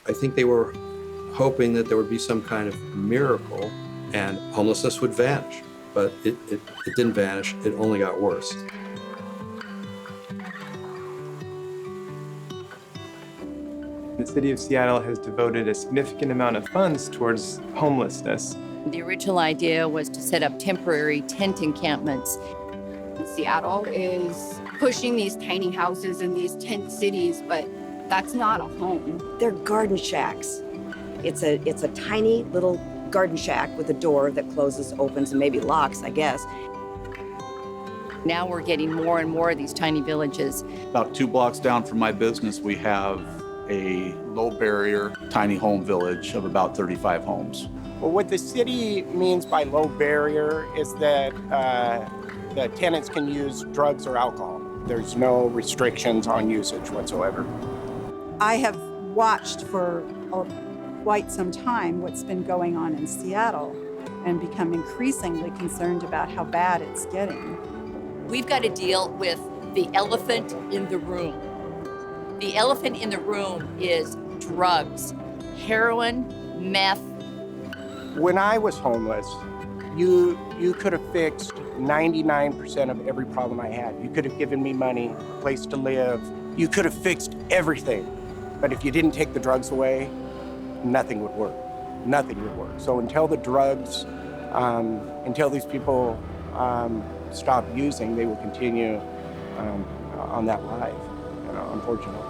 I think they were hoping that there would be some kind of miracle and homelessness would vanish. But it didn't vanish, it only got worse. The city of Seattle has devoted a significant amount of funds towards homelessness. The original idea was to set up temporary tent encampments. Seattle is pushing these tiny houses and these tent cities, but that's not a home. They're garden shacks. It's a tiny little garden shack with a door that closes, opens, and maybe locks, I guess. Now we're getting more and more of these tiny villages. About 2 blocks down from my business, we have a low barrier tiny home village of about 35 homes. Well, what the city means by low barrier is that the tenants can use drugs or alcohol. There's no restrictions on usage whatsoever. I have watched for quite some time what's been going on in Seattle and become increasingly concerned about how bad it's getting. We've got to deal with the elephant in the room. The elephant in the room is drugs, heroin, meth. When I was homeless, you could have fixed 99% of every problem I had. You could have given me money, a place to live. You could have fixed everything. But if you didn't take the drugs away, nothing would work. Nothing would work. So until the drugs, until these people stop using, they will continue on that life, unfortunately.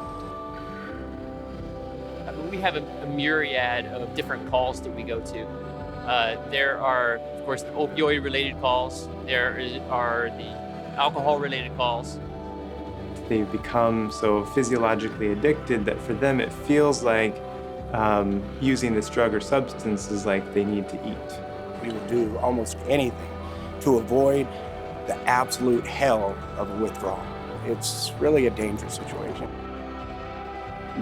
We have a myriad of different calls that we go to. There are, of course, the opioid-related calls. There are the alcohol-related calls. They've become so physiologically addicted that for them it feels like using this drug or substance is like they need to eat. We will do almost anything to avoid the absolute hell of a withdrawal. It's really a dangerous situation.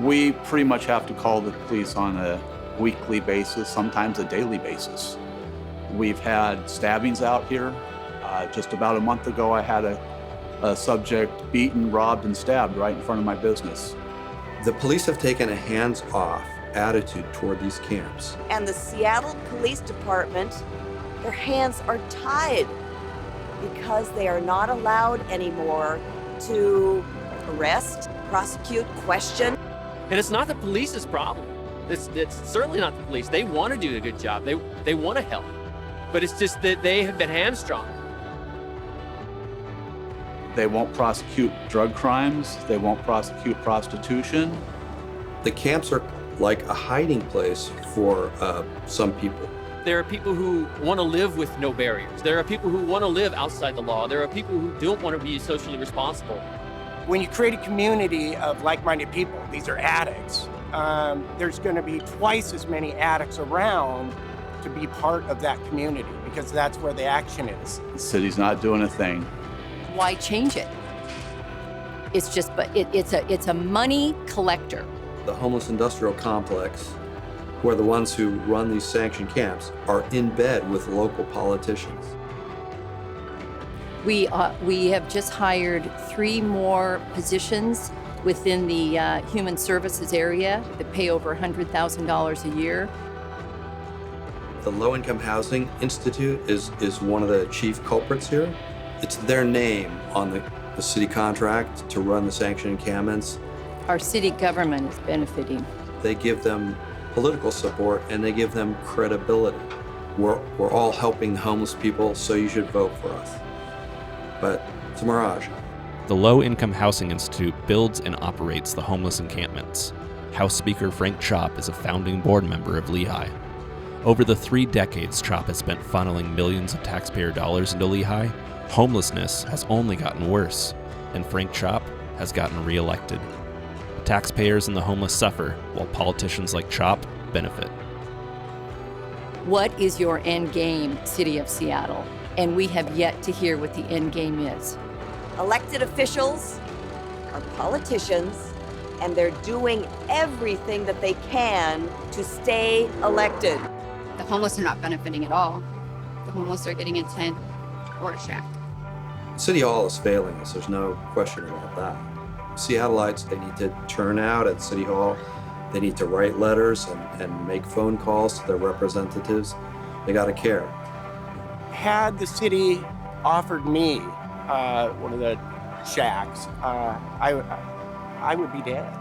We pretty much have to call the police on a weekly basis, sometimes a daily basis. We've had stabbings out here. Just about a month ago, I had a subject beaten, robbed, and stabbed right in front of my business. The police have taken a hands-off attitude toward these camps. And the Seattle Police Department, their hands are tied because they are not allowed anymore to arrest, prosecute, question. And it's not the police's problem. It's certainly not the police. They want to do a good job. They want to help. But it's just that they have been hamstrung. They won't prosecute drug crimes. They won't prosecute prostitution. The camps are like a hiding place for some people. There are people who want to live with no barriers. There are people who want to live outside the law. There are people who don't want to be socially responsible. When you create a community of like-minded people, these are addicts, there's going to be twice as many addicts around to be part of that community because that's where the action is. The city's not doing a thing. Why change it? It's just, but it's a money collector. The homeless industrial complex, who are the ones who run these sanctioned camps, are in bed with local politicians. We have just hired 3 more positions within the human services area that pay over $100,000 a year. The Low Income Housing Institute is one of the chief culprits here. It's their name on the city contract to run the sanctioned encampments. Our city government is benefiting. They give them political support and they give them credibility. We're all helping the homeless people, so you should vote for us. But it's a mirage. The Low Income Housing Institute builds and operates the homeless encampments. House Speaker Frank Chopp is a founding board member of Lehigh. Over the 3 decades Chopp has spent funneling millions of taxpayer dollars into Lehigh, homelessness has only gotten worse, and Frank Chopp has gotten reelected. Taxpayers and the homeless suffer, while politicians like Chopp benefit. What is your end game, City of Seattle? And we have yet to hear what the end game is. Elected officials are politicians, and they're doing everything that they can to stay elected. The homeless are not benefiting at all. The homeless are getting a tent or a shack. City Hall is failing us, there's no question about that. Seattleites, they need to turn out at City Hall They need to write letters and make phone calls to their representatives. They got to care. Had the city offered me one of the shacks, I would be dead.